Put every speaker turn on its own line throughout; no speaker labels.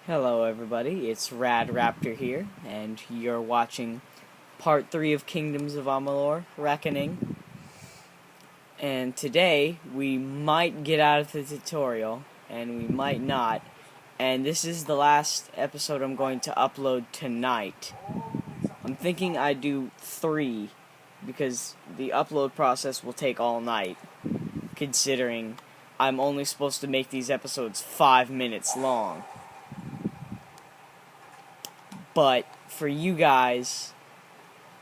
Hello everybody, it's Rad Raptor here, and you're watching part 3 of Kingdoms of Amalur, Reckoning. And today, we might get out of the tutorial, and we might not. And this is the last episode I'm going to upload tonight. I'm thinking I do 3, because the upload process will take all night, considering I'm only supposed to make these episodes 5 minutes long. But for you guys,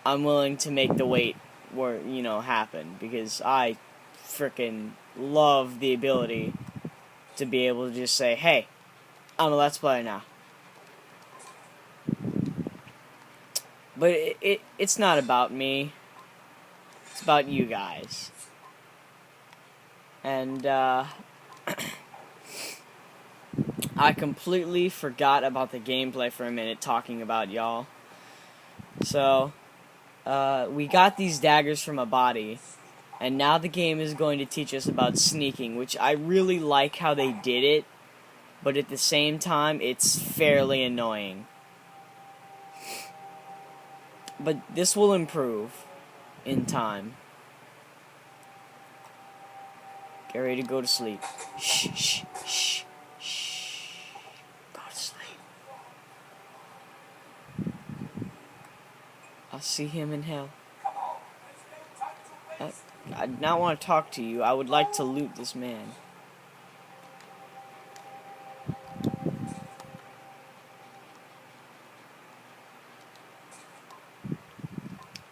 I'm willing to make the wait happen, because I frickin' love the ability to be able to just say, hey, I'm a Let's Player now. But it's not about me. It's about you guys. And, I completely forgot about the gameplay for a minute talking about y'all. So, we got these daggers from a body, and now the game is going to teach us about sneaking, which I really like how they did it, but at the same time, it's fairly annoying. But this will improve in time. Get ready to go to sleep. Shh, shh, shh. I'll see him in hell. I do not want to talk to you. I would like to loot this man.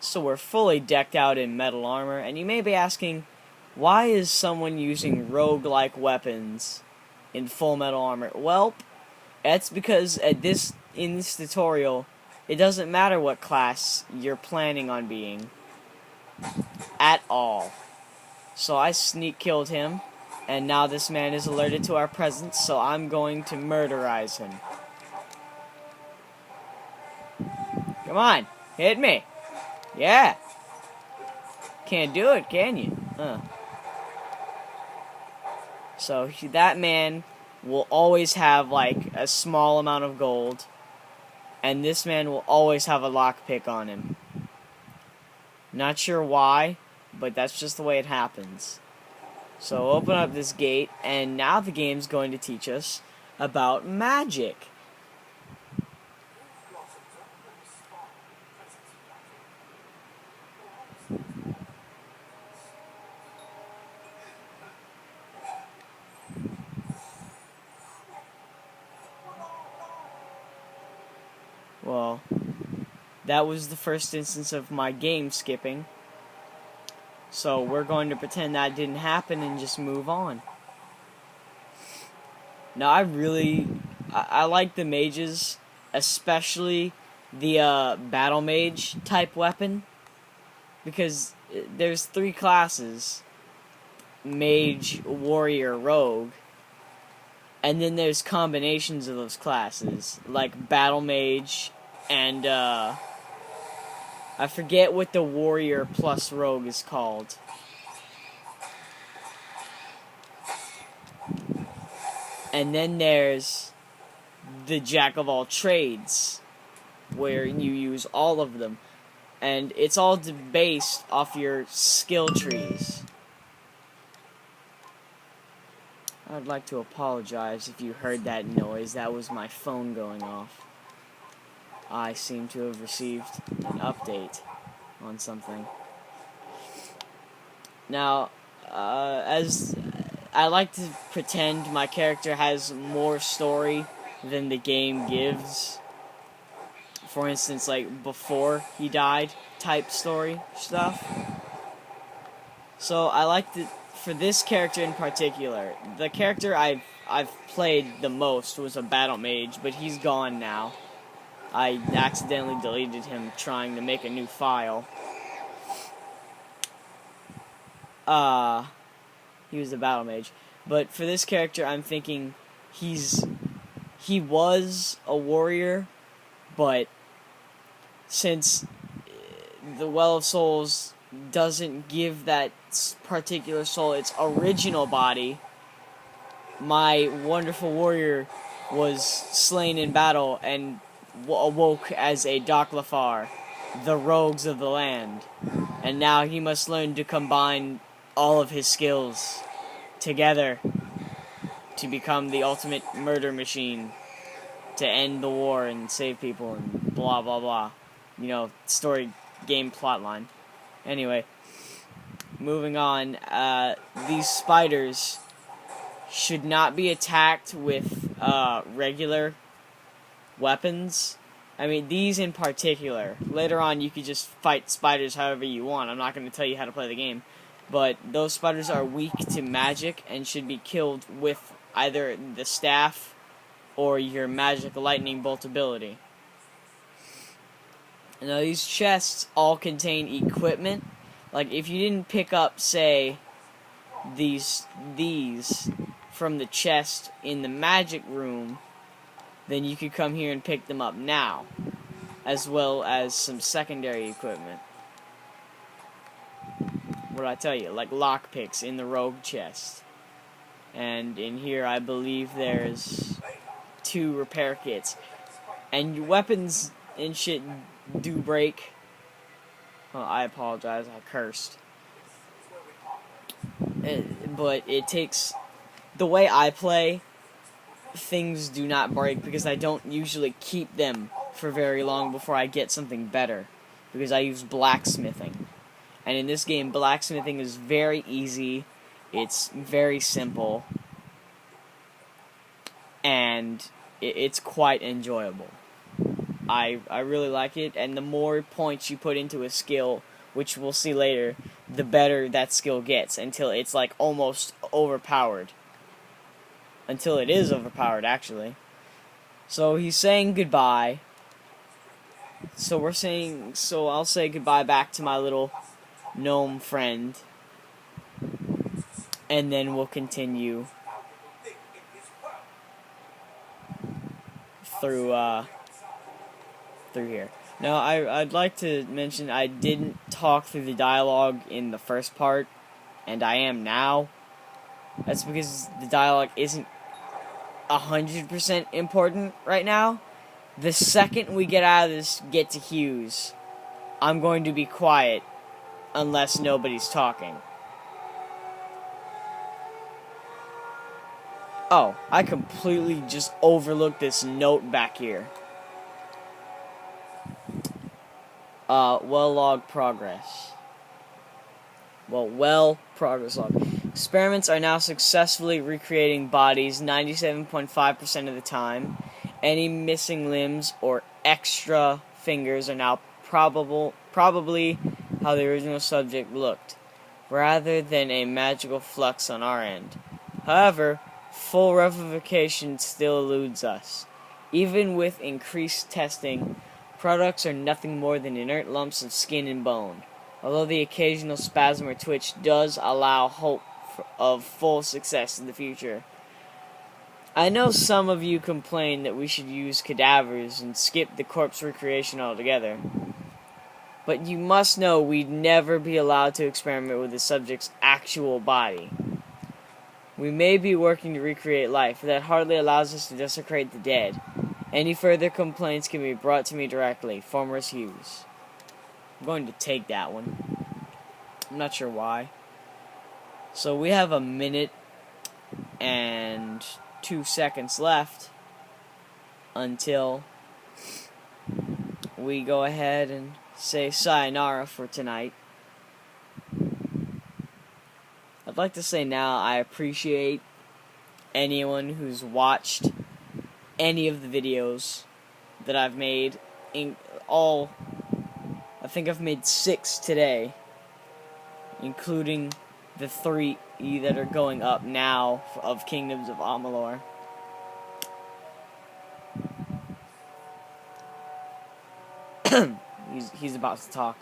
So we're fully decked out in metal armor, and you may be asking, why is someone using rogue-like weapons in full metal armor? Well, that's because in this tutorial, it doesn't matter what class you're planning on being. At all. So I sneak killed him, and now this man is alerted to our presence, so I'm going to murderize him. Come on, hit me. Yeah. Can't do it, can you? So that man will always have like a small amount of gold, and this man will always have a lockpick on him. Not sure why, but that's just the way it happens. So open up this gate, and now the game's going to teach us about magic. Well, that was the first instance of my game skipping. So we're going to pretend that didn't happen and just move on. Now I like the mages, especially the battle mage type weapon, because there's 3 classes: mage, warrior, rogue, and then there's combinations of those classes, like battle mage and I forget what the warrior plus rogue is called. And then there's the jack of all trades, where you use all of them. And it's all based off your skill trees. I'd like to apologize if you heard that noise. That was my phone going off. I seem to have received an update on something. Now, as I like to pretend my character has more story than the game gives. For instance, like before he died type story stuff. So I like to, for this character in particular, the character I've played the most was a battle mage, but he's gone now. I accidentally deleted him trying to make a new file. He was a battle mage. But for this character, I'm thinking he was a warrior, but since the Well of Souls doesn't give that particular soul its original body, my wonderful warrior was slain in battle and awoke as a Doclafar, the rogues of the land. And now he must learn to combine all of his skills together to become the ultimate murder machine, to end the war and save people and blah blah blah. You know, story game plotline. Anyway, moving on. These spiders should not be attacked with regular weapons. I mean, these in particular. Later on, you could just fight spiders however you want. I'm not going to tell you how to play the game. But those spiders are weak to magic and should be killed with either the staff or your magic lightning bolt ability. Now, these chests all contain equipment. Like, if you didn't pick up, say, these from the chest in the magic room, then you could come here and pick them up now, as well as some secondary equipment. What did I tell you? Like lockpicks in the rogue chest. And in here, I believe there's 2 repair kits. And your weapons and shit do break. Well, I apologize, I cursed. But it takes... The way I play, things do not break because I don't usually keep them for very long before I get something better. Because I use blacksmithing. And in this game, blacksmithing is very easy. It's very simple. And it's quite enjoyable. I really like it, and the more points you put into a skill, which we'll see later, the better that skill gets, until it's like almost overpowered. Until it is overpowered, actually. So he's saying goodbye. So I'll say goodbye back to my little gnome friend. And then we'll continue through here. Now, I'd like to mention I didn't talk through the dialogue in the first part, and I am now. That's because the dialogue isn't 100% important right now. The second we get out of this, get to Hughes, I'm going to be quiet unless nobody's talking. Oh, I completely just overlooked this note back here. Well-logged progress. Progress log. Experiments are now successfully recreating bodies 97.5% of the time. Any missing limbs or extra fingers are now probably how the original subject looked, rather than a magical flux on our end. However, full revivification still eludes us. Even with increased testing, products are nothing more than inert lumps of skin and bone, although the occasional spasm or twitch does allow hope of full success in the future. I know some of you complain that we should use cadavers and skip the corpse recreation altogether, but you must know we'd never be allowed to experiment with the subject's actual body. We may be working to recreate life, but that hardly allows us to desecrate the dead. Any further complaints can be brought to me directly. Farmers Hughes. I'm going to take that one. I'm not sure why. So we have 1 minute and 2 seconds left until we go ahead and say sayonara for tonight. I'd like to say now I appreciate anyone who's watched any of the videos that I've made. I think I've made 6 today, including the 3 that are going up now of Kingdoms of Amalur. He's about to talk.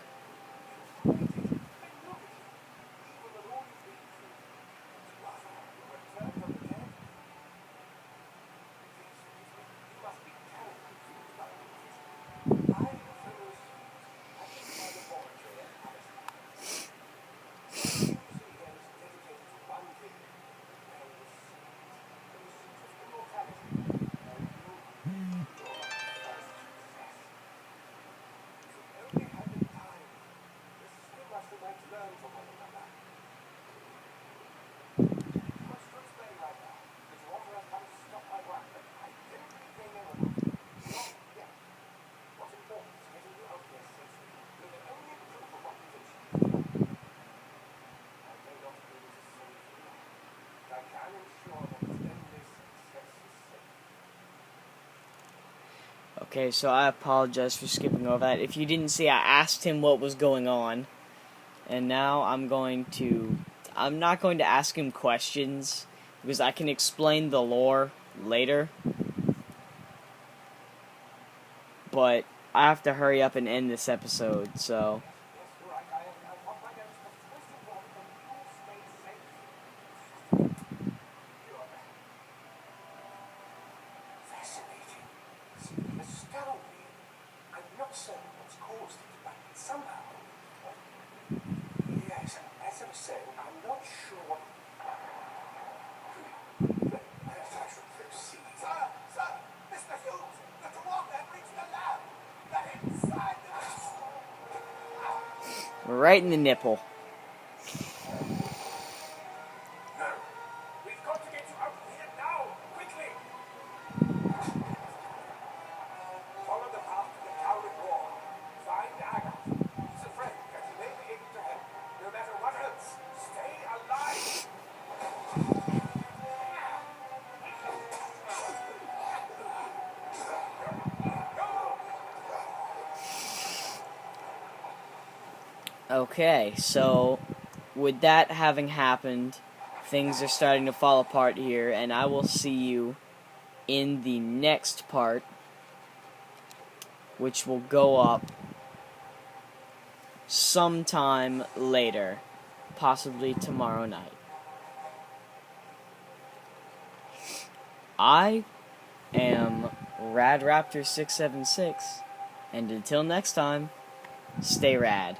Okay, so I apologize for skipping over that. If you didn't see, I asked him what was going on. And now I'm not going to ask him questions, because I can explain the lore later. But I have to hurry up and end this episode, so...
Yes, as I was saying, I'm not sure. Perhaps I should proceed. Sir, Mr. Hughes, the Tawaka had reached the lab. They're inside the...
Right in the nipple.
No, we've got to get you out of here now, quickly. Follow the path to the towering wall. Find Agatha. He's a friend, and he may be able to help. No matter what else, stay alive.
Okay, so with that having happened, things are starting to fall apart here, and I will see you in the next part, which will go up sometime later, possibly tomorrow night. I am RadRaptor676, and until next time, stay rad.